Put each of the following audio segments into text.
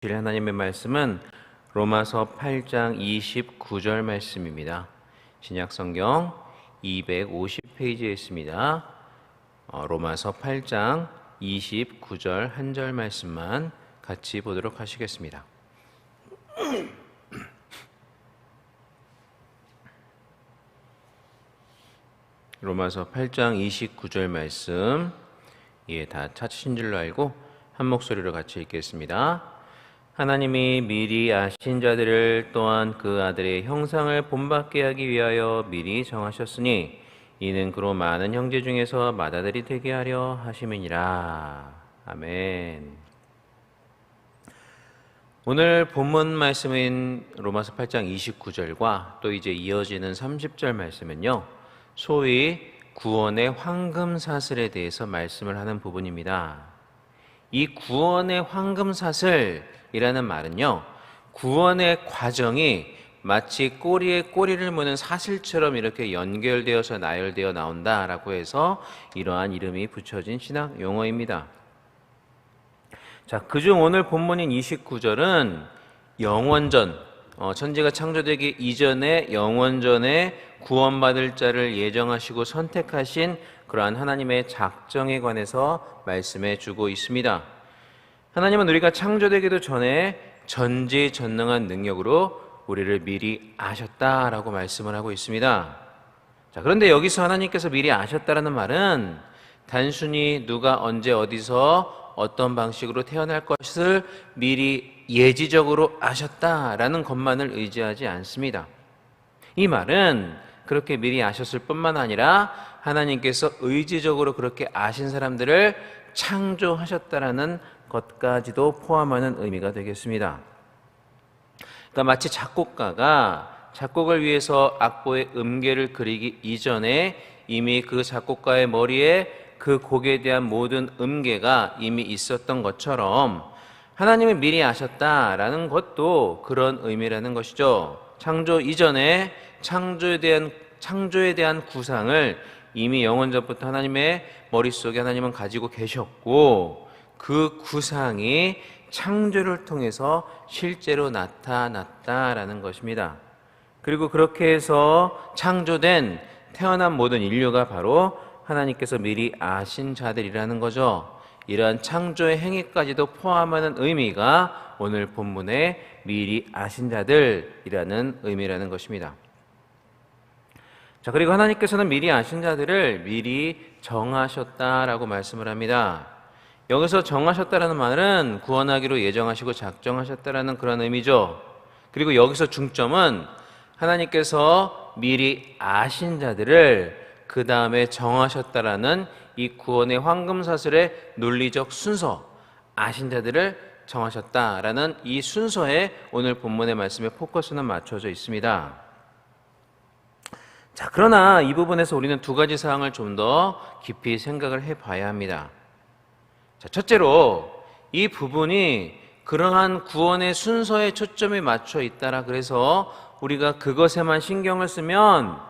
주실 하나님의 말씀은 로마서 8장 29절 말씀입니다. 신약성경 250페이지에 있습니다. 로마서 8장 29절 한 절 말씀만 같이 보도록 하시겠습니다. 로마서 8장 29절 말씀, 다 찾으신 줄로 알고 한 목소리로 같이 읽겠습니다. 하나님이 미리 아신 자들을 또한 그 아들의 형상을 본받게 하기 위하여 미리 정하셨으니 이는 그로 많은 형제 중에서 맏아들이 되게 하려 하심이니라. 아멘. 오늘 본문 말씀인 로마서 8장 29절과 또 이제 이어지는 30절 말씀은요, 소위 구원의 황금사슬에 대해서 말씀을 하는 부분입니다. 이 구원의 황금사슬이라는 말은요, 구원의 과정이 마치 꼬리에 꼬리를 무는 사슬처럼 이렇게 연결되어서 나열되어 나온다라고 해서 이러한 이름이 붙여진 신학 용어입니다. 자, 그중 오늘 본문인 29절은 영원전, 천지가 창조되기 이전에 영원전에 구원받을 자를 예정하시고 선택하신 그러한 하나님의 작정에 관해서 말씀해 주고 있습니다. 하나님은 우리가 창조되기도 전에 전지전능한 능력으로 우리를 미리 아셨다라고 말씀을 하고 있습니다. 자, 그런데 여기서 하나님께서 미리 아셨다라는 말은 단순히 누가 언제 어디서 어떤 방식으로 태어날 것을 미리 예지적으로 아셨다라는 것만을 의지하지 않습니다. 이 말은 그렇게 미리 아셨을 뿐만 아니라 하나님께서 의지적으로 그렇게 아신 사람들을 창조하셨다라는 것까지도 포함하는 의미가 되겠습니다. 그러니까 마치 작곡가가 작곡을 위해서 악보의 음계를 그리기 이전에 이미 그 작곡가의 머리에 그 곡에 대한 모든 음계가 이미 있었던 것처럼 하나님이 미리 아셨다라는 것도 그런 의미라는 것이죠. 창조 이전에 창조에 대한 구상을 이미 영원전부터 하나님의 머릿속에 하나님은 가지고 계셨고, 그 구상이 창조를 통해서 실제로 나타났다라는 것입니다. 그리고 그렇게 해서 창조된 태어난 모든 인류가 바로 하나님께서 미리 아신 자들이라는 거죠. 이러한 창조의 행위까지도 포함하는 의미가 오늘 본문의 미리 아신 자들이라는 의미라는 것입니다. 자, 그리고 하나님께서는 미리 아신 자들을 미리 정하셨다라고 말씀을 합니다. 여기서 정하셨다라는 말은 구원하기로 예정하시고 작정하셨다라는 그런 의미죠. 그리고 여기서 중점은 하나님께서 미리 아신 자들을 그 다음에 정하셨다라는 이 구원의 황금사슬의 논리적 순서, 아신 자들을 정하셨다라는 이 순서에 오늘 본문의 말씀의 포커스는 맞춰져 있습니다. 자, 그러나 이 부분에서 우리는 두 가지 사항을 좀 더 깊이 생각을 해봐야 합니다. 자, 첫째로 이 부분이 그러한 구원의 순서에 초점이 맞춰 있다라 그래서 우리가 그것에만 신경을 쓰면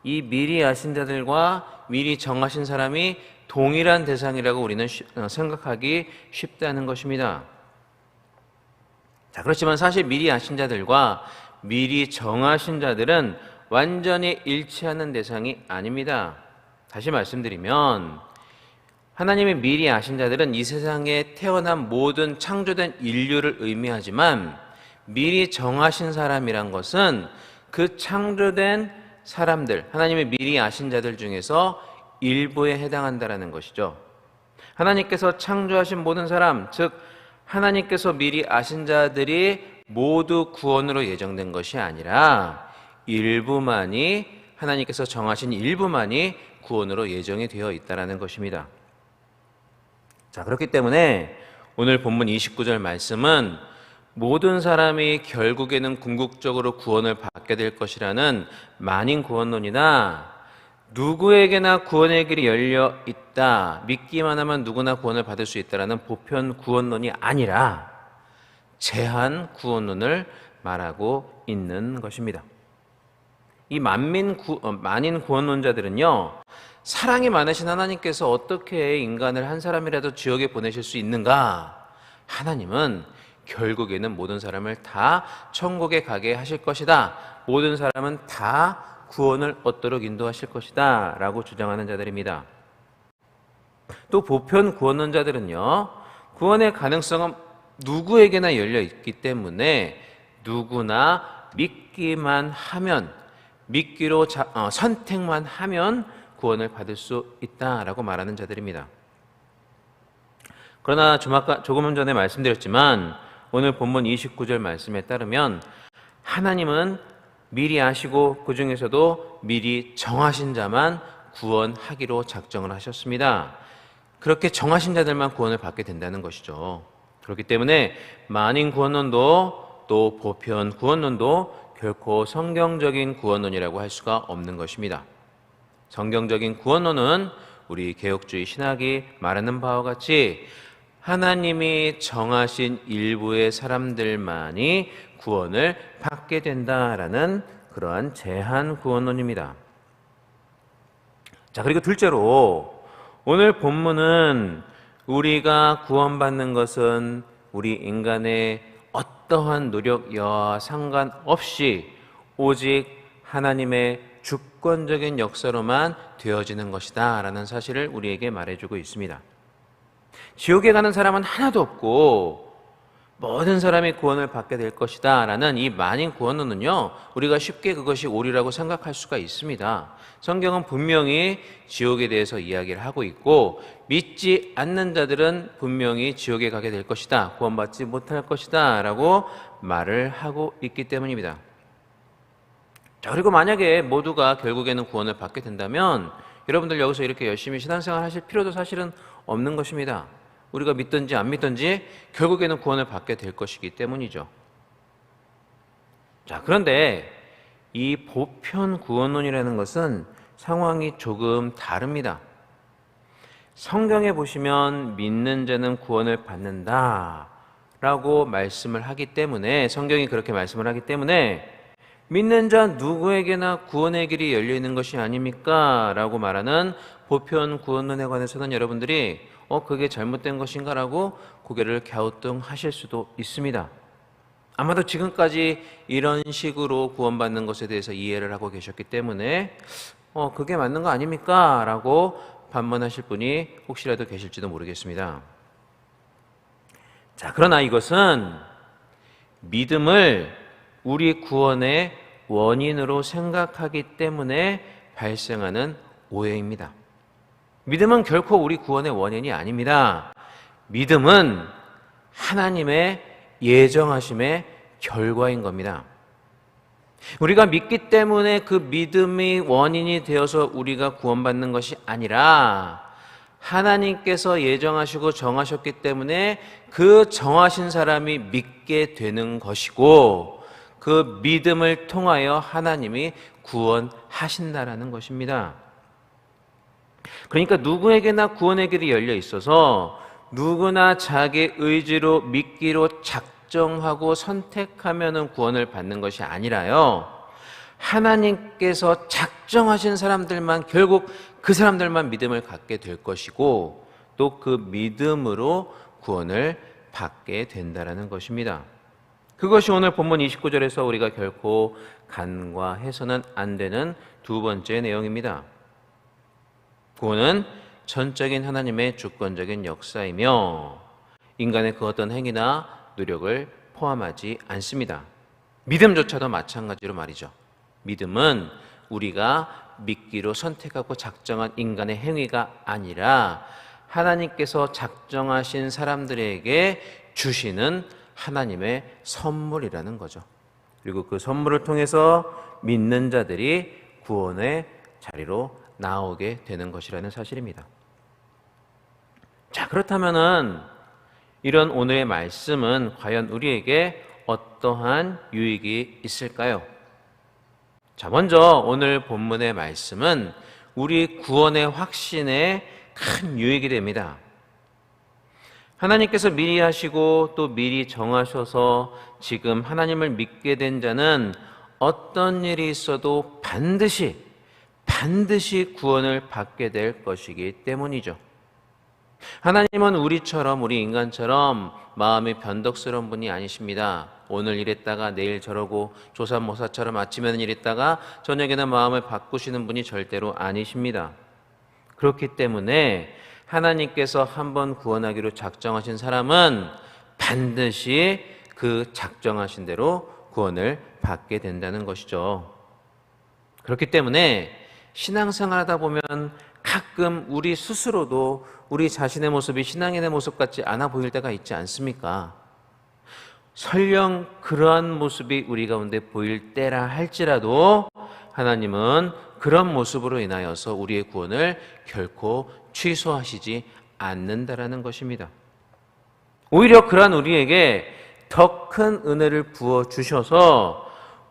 이 미리 아신 자들과 미리 정하신 사람이 동일한 대상이라고 우리는 생각하기 쉽다는 것입니다. 자, 그렇지만 사실 미리 아신 자들과 미리 정하신 자들은 완전히 일치하는 대상이 아닙니다. 다시 말씀드리면 하나님이 미리 아신 자들은 이 세상에 태어난 모든 창조된 인류를 의미하지만 미리 정하신 사람이란 것은 그 창조된 사람들, 하나님이 미리 아신 자들 중에서 일부에 해당한다라는 것이죠. 하나님께서 창조하신 모든 사람, 즉 하나님께서 미리 아신 자들이 모두 구원으로 예정된 것이 아니라 일부만이, 하나님께서 정하신 일부만이 구원으로 예정이 되어 있다는 것입니다. 자, 그렇기 때문에 오늘 본문 29절 말씀은 모든 사람이 결국에는 궁극적으로 구원을 받게 될 것이라는 만인 구원론이나 누구에게나 구원의 길이 열려 있다, 믿기만 하면 누구나 구원을 받을 수 있다라는 보편 구원론이 아니라 제한 구원론을 말하고 있는 것입니다. 이 만인 구원론자들은요, 사랑이 많으신 하나님께서 어떻게 인간을 한 사람이라도 지옥에 보내실 수 있는가? 하나님은 결국에는 모든 사람을 다 천국에 가게 하실 것이다. 모든 사람은 다 구원을 얻도록 인도하실 것이다 라고 주장하는 자들입니다. 또 보편 구원론자들은요, 구원의 가능성은 누구에게나 열려 있기 때문에 누구나 믿기만 하면, 믿기로 선택만 하면 구원을 받을 수 있다라고 말하는 자들입니다. 그러나 조금 전에 말씀드렸지만 오늘 본문 29절 말씀에 따르면 하나님은 미리 아시고 그 중에서도 미리 정하신 자만 구원하기로 작정을 하셨습니다. 그렇게 정하신 자들만 구원을 받게 된다는 것이죠. 그렇기 때문에 만인 구원론도 또 보편 구원론도 결코 성경적인 구원론이라고 할 수가 없는 것입니다. 성경적인 구원론은 우리 개혁주의 신학이 말하는 바와 같이 하나님이 정하신 일부의 사람들만이 구원을 받게 된다라는 그러한 제한 구원론입니다. 자, 그리고 둘째로 오늘 본문은 우리가 구원받는 것은 우리 인간의 어떠한 노력과 상관없이 오직 하나님의 주권적인 역사로만 되어지는 것이다 라는 사실을 우리에게 말해주고 있습니다. 지옥에 가는 사람은 하나도 없고 모든 사람이 구원을 받게 될 것이다 라는 이 만인 구원론은요, 우리가 쉽게 그것이 오류라고 생각할 수가 있습니다. 성경은 분명히 지옥에 대해서 이야기를 하고 있고 믿지 않는 자들은 분명히 지옥에 가게 될 것이다, 구원받지 못할 것이다 라고 말을 하고 있기 때문입니다. 자, 그리고 만약에 모두가 결국에는 구원을 받게 된다면 여러분들 여기서 이렇게 열심히 신앙생활 하실 필요도 사실은 없는 것입니다. 우리가 믿든지 안 믿든지 결국에는 구원을 받게 될 것이기 때문이죠. 자, 그런데 이 보편 구원론이라는 것은 상황이 조금 다릅니다. 성경에 보시면 믿는 자는 구원을 받는다 라고 말씀을 하기 때문에, 성경이 그렇게 말씀을 하기 때문에 믿는 자 누구에게나 구원의 길이 열려 있는 것이 아닙니까? 라고 말하는 보편 구원론에 관해서는 여러분들이 그게 잘못된 것인가 라고 고개를 갸우뚱하실 수도 있습니다. 아마도 지금까지 이런 식으로 구원받는 것에 대해서 이해를 하고 계셨기 때문에 그게 맞는 거 아닙니까? 라고 반문하실 분이 혹시라도 계실지도 모르겠습니다. 자, 그러나 이것은 믿음을 우리 구원의 원인으로 생각하기 때문에 발생하는 오해입니다. 믿음은 결코 우리 구원의 원인이 아닙니다. 믿음은 하나님의 예정하심의 결과인 겁니다. 우리가 믿기 때문에 그 믿음이 원인이 되어서 우리가 구원받는 것이 아니라 하나님께서 예정하시고 정하셨기 때문에 그 정하신 사람이 믿게 되는 것이고 그 믿음을 통하여 하나님이 구원하신다라는 것입니다. 그러니까 누구에게나 구원의 길이 열려 있어서 누구나 자기 의지로 믿기로 작정하고 선택하면 구원을 받는 것이 아니라요, 하나님께서 작정하신 사람들만, 결국 그 사람들만 믿음을 갖게 될 것이고 또 그 믿음으로 구원을 받게 된다라는 것입니다. 그것이 오늘 본문 29절에서 우리가 결코 간과해서는 안 되는 두 번째 내용입니다. 구원은 전적인 하나님의 주권적인 역사이며 인간의 그 어떤 행위나 노력을 포함하지 않습니다. 믿음조차도 마찬가지로 말이죠. 믿음은 우리가 믿기로 선택하고 작정한 인간의 행위가 아니라 하나님께서 작정하신 사람들에게 주시는 하나님의 선물이라는 거죠. 그리고 그 선물을 통해서 믿는 자들이 구원의 자리로 나오게 되는 것이라는 사실입니다. 자, 그렇다면은 이런 오늘의 말씀은 과연 우리에게 어떠한 유익이 있을까요? 자, 먼저 오늘 본문의 말씀은 우리 구원의 확신에 큰 유익이 됩니다. 하나님께서 미리 하시고 또 미리 정하셔서 지금 하나님을 믿게 된 자는 어떤 일이 있어도 반드시 구원을 받게 될 것이기 때문이죠. 하나님은 우리 인간처럼 마음이 변덕스러운 분이 아니십니다. 오늘 이랬다가 내일 저러고 조삼모사처럼 아침에는 이랬다가 저녁에는 마음을 바꾸시는 분이 절대로 아니십니다. 그렇기 때문에 하나님께서 한번 구원하기로 작정하신 사람은 반드시 그 작정하신 대로 구원을 받게 된다는 것이죠. 그렇기 때문에 신앙생활 하다 보면 가끔 우리 스스로도 우리 자신의 모습이 신앙인의 모습 같지 않아 보일 때가 있지 않습니까? 설령 그러한 모습이 우리 가운데 보일 때라 할지라도 하나님은 그런 모습으로 인하여서 우리의 구원을 결코 취소하시지 않는다라는 것입니다. 오히려 그러한 우리에게 더 큰 은혜를 부어주셔서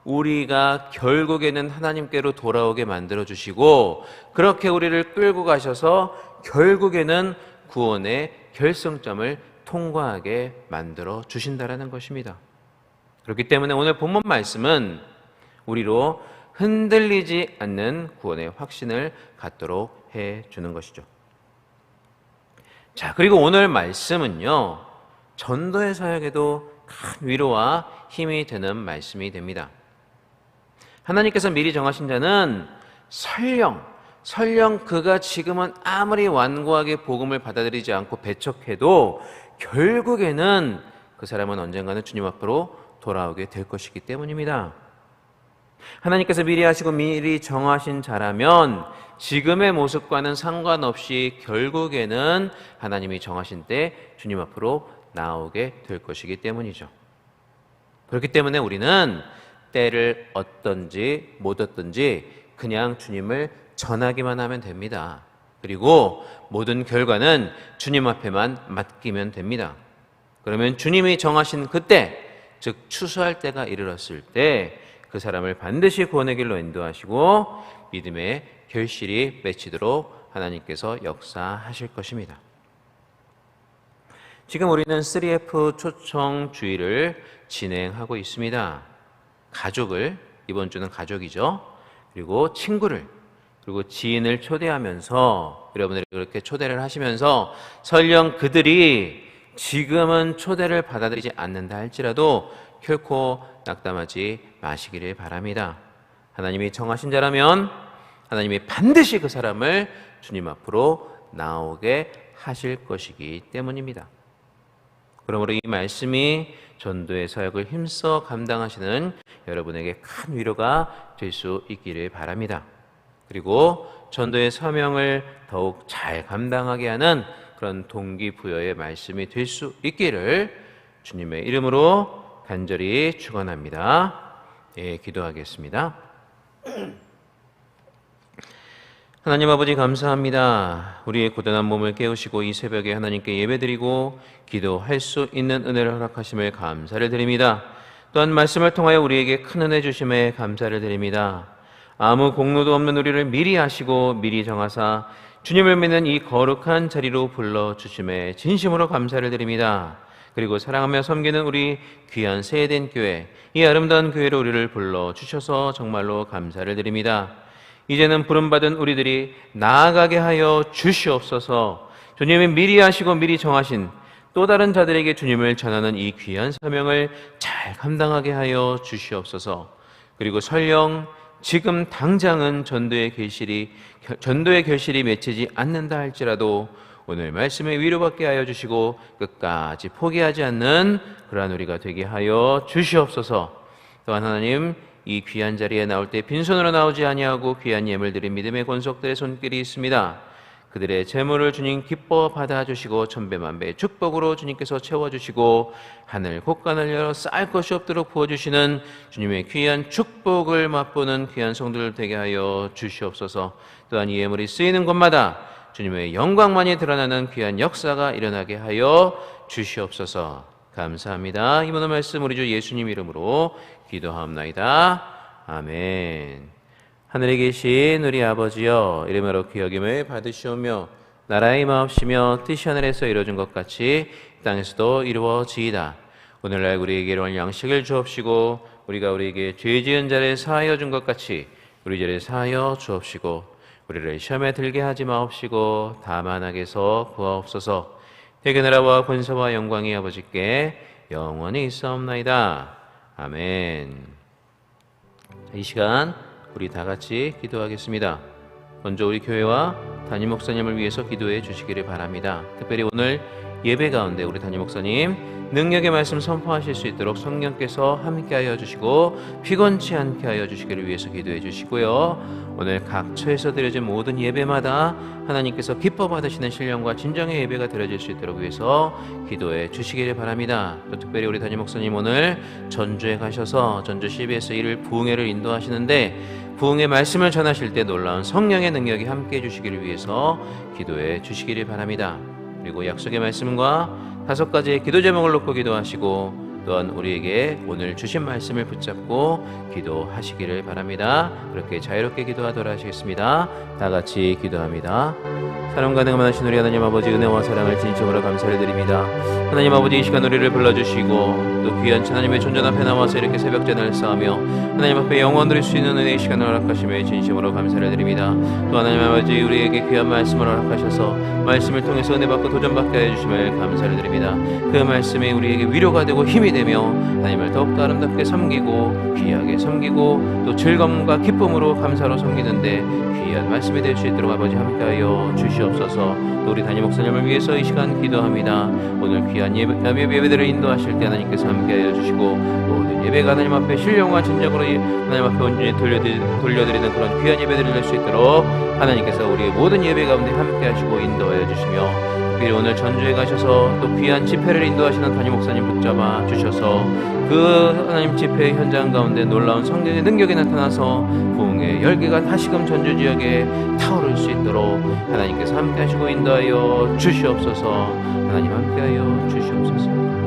우리가 결국에는 하나님께로 돌아오게 만들어주시고 그렇게 우리를 끌고 가셔서 결국에는 구원의 결승점을 통과하게 만들어 주신다라는 것입니다. 그렇기 때문에 오늘 본문 말씀은 우리로 흔들리지 않는 구원의 확신을 갖도록 해주는 것이죠. 자, 그리고 오늘 말씀은요, 전도의 사역에도 큰 위로와 힘이 되는 말씀이 됩니다. 하나님께서 미리 정하신 자는 설령 그가 지금은 아무리 완고하게 복음을 받아들이지 않고 배척해도 결국에는 그 사람은 언젠가는 주님 앞으로 돌아오게 될 것이기 때문입니다. 하나님께서 미리 하시고 미리 정하신 자라면 지금의 모습과는 상관없이 결국에는 하나님이 정하신 때 주님 앞으로 나오게 될 것이기 때문이죠. 그렇기 때문에 우리는 때를 얻든지 못 얻든지 그냥 주님을 전하기만 하면 됩니다. 그리고 모든 결과는 주님 앞에만 맡기면 됩니다. 그러면 주님이 정하신 그때, 즉 추수할 때가 이르렀을 때 그 사람을 반드시 구원의 길로 인도하시고 믿음의 결실이 맺히도록 하나님께서 역사하실 것입니다. 지금 우리는 3F 초청주의를 진행하고 있습니다. 가족을, 이번 주는 가족이죠. 그리고 친구를, 그리고 지인을 초대하면서 여러분들이 그렇게 초대를 하시면서 설령 그들이 지금은 초대를 받아들이지 않는다 할지라도 결코 낙담하지 마시기를 바랍니다. 하나님이 정하신 자라면 하나님이 반드시 그 사람을 주님 앞으로 나오게 하실 것이기 때문입니다. 그러므로 이 말씀이 전도의 사역을 힘써 감당하시는 여러분에게 큰 위로가 될 수 있기를 바랍니다. 그리고 전도의 사명을 더욱 잘 감당하게 하는 그런 동기부여의 말씀이 될 수 있기를 주님의 이름으로 간절히 축원합니다. 예, 기도하겠습니다. 하나님 아버지 감사합니다. 우리의 고단한 몸을 깨우시고 이 새벽에 하나님께 예배드리고 기도할 수 있는 은혜를 허락하심을 감사를 드립니다. 또한 말씀을 통하여 우리에게 큰 은혜 주심에 감사를 드립니다. 아무 공로도 없는 우리를 미리 아시고 미리 정하사 주님을 믿는 이 거룩한 자리로 불러주심에 진심으로 감사를 드립니다. 그리고 사랑하며 섬기는 우리 귀한 세eden 교회, 이 아름다운 교회로 우리를 불러주셔서 정말로 감사를 드립니다. 이제는 부름받은 우리들이 나아가게 하여 주시옵소서. 주님이 미리 하시고 미리 정하신 또 다른 자들에게 주님을 전하는 이 귀한 사명을 잘 감당하게 하여 주시옵소서. 그리고 설령 지금 당장은 전도의 결실이 맺히지 않는다 할지라도 오늘 말씀에 위로받게 하여 주시고 끝까지 포기하지 않는 그러한 우리가 되게 하여 주시옵소서. 또한 하나님, 이 귀한 자리에 나올 때 빈손으로 나오지 아니하고 귀한 예물 드린 믿음의 권속들의 손길이 있습니다. 그들의 재물을 주님 기뻐 받아주시고 천배만배의 축복으로 주님께서 채워주시고 하늘 곳간을 열어 쌓을 것이 없도록 부어주시는 주님의 귀한 축복을 맛보는 귀한 성도들 되게 하여 주시옵소서. 또한 이 예물이 쓰이는 곳마다 주님의 영광만이 드러나는 귀한 역사가 일어나게 하여 주시옵소서. 감사합니다. 이 모든 말씀 우리 주 예수님 이름으로 기도하옵나이다. 아멘. 하늘에 계신 우리 아버지여, 이름으로 귀여김을 받으시오며 나라의 마옵시며 뜻이 하늘에서 이루어진 것 같이 땅에서도 이루어지이다. 오늘날 우리에게 일용할 양식을 주옵시고 우리가 우리에게 죄 지은 자를 사하여 준 것 같이 우리 죄를 사하여 주옵시고 우리를 시험에 들게 하지 마옵시고 다만 악에서 구하옵소서. 대개 나라와 권세와 영광이 아버지께 영원히 있사옵나이다. 아멘. 이 시간 우리 다 같이 기도하겠습니다. 먼저 우리 교회와 담임 목사님을 위해서 기도해 주시기를 바랍니다. 특별히 오늘 예배 가운데 우리 담임 목사님 능력의 말씀 선포하실 수 있도록 성령께서 함께하여 주시고 피곤치 않게 하여 주시기를 위해서 기도해 주시고요. 오늘 각 처에서 드려진 모든 예배마다 하나님께서 기뻐 받으시는 신령과 진정의 예배가 드려질 수 있도록 위해서 기도해 주시기를 바랍니다. 또 특별히 우리 담임 목사님 오늘 전주에 가셔서 전주 CBS 1일 부흥회를 인도하시는데 부흥의 말씀을 전하실 때 놀라운 성령의 능력이 함께해 주시기를 위해서 기도해 주시기를 바랍니다. 그리고 약속의 말씀과 5가지의 기도 제목을 놓고 기도하시고 또한 우리에게 오늘 주신 말씀을 붙잡고 기도하시기를 바랍니다. 그렇게 자유롭게 기도하도록 하시겠습니다. 다 같이 기도합니다. 사랑 가능한 하신 우리 하나님 아버지 은혜와 사랑을 진심으로 감사를 드립니다. 하나님 아버지 이 시간 우리를 불러주시고 또 귀한 하나님의 존전 앞에 나와서 이렇게 새벽전을 쌓으며 하나님 앞에 영원 드릴 수 있는 은혜의 시간을 허락하심에 진심으로 감사를 드립니다. 또 하나님 아버지 우리에게 귀한 말씀을 허락하셔서 말씀을 통해서 은혜 받고 도전받게 해주심을 감사를 드립니다. 그 말씀이 우리에게 위로가 되고 힘이 되며 하나님을 더욱더 아름답게 섬기고 귀하게 섬기고 또 즐거움과 기쁨으로 감사로 섬기는데 귀한 말씀이 될 수 있도록 아버지 함께하여 주시옵소서. 또 우리 담임 목사님을 위해서 이 시간 기도합니다. 오늘 귀한 예배들을 인도하실 때 하나님께서 함께하여 주시고 모든 예배가 하나님 앞에 신령과 진정으로 하나님 앞에 온전히 돌려드리는 그런 귀한 예배들을 낼 수 있도록 하나님께서 우리의 모든 예배 가운데 함께하시고 인도하여 주시며 특별히 오늘 전주에 가셔서 또 귀한 집회를 인도하시는 담임 목사님 붙잡아 주셔서 그 하나님 집회 현장 가운데 놀라운 성령의 능력이 나타나서 부흥의 열기가 다시금 전주 지역에 타오를 수 있도록 하나님께서 함께하시고 인도하여 주시옵소서. 하나님 함께하여 주시옵소서.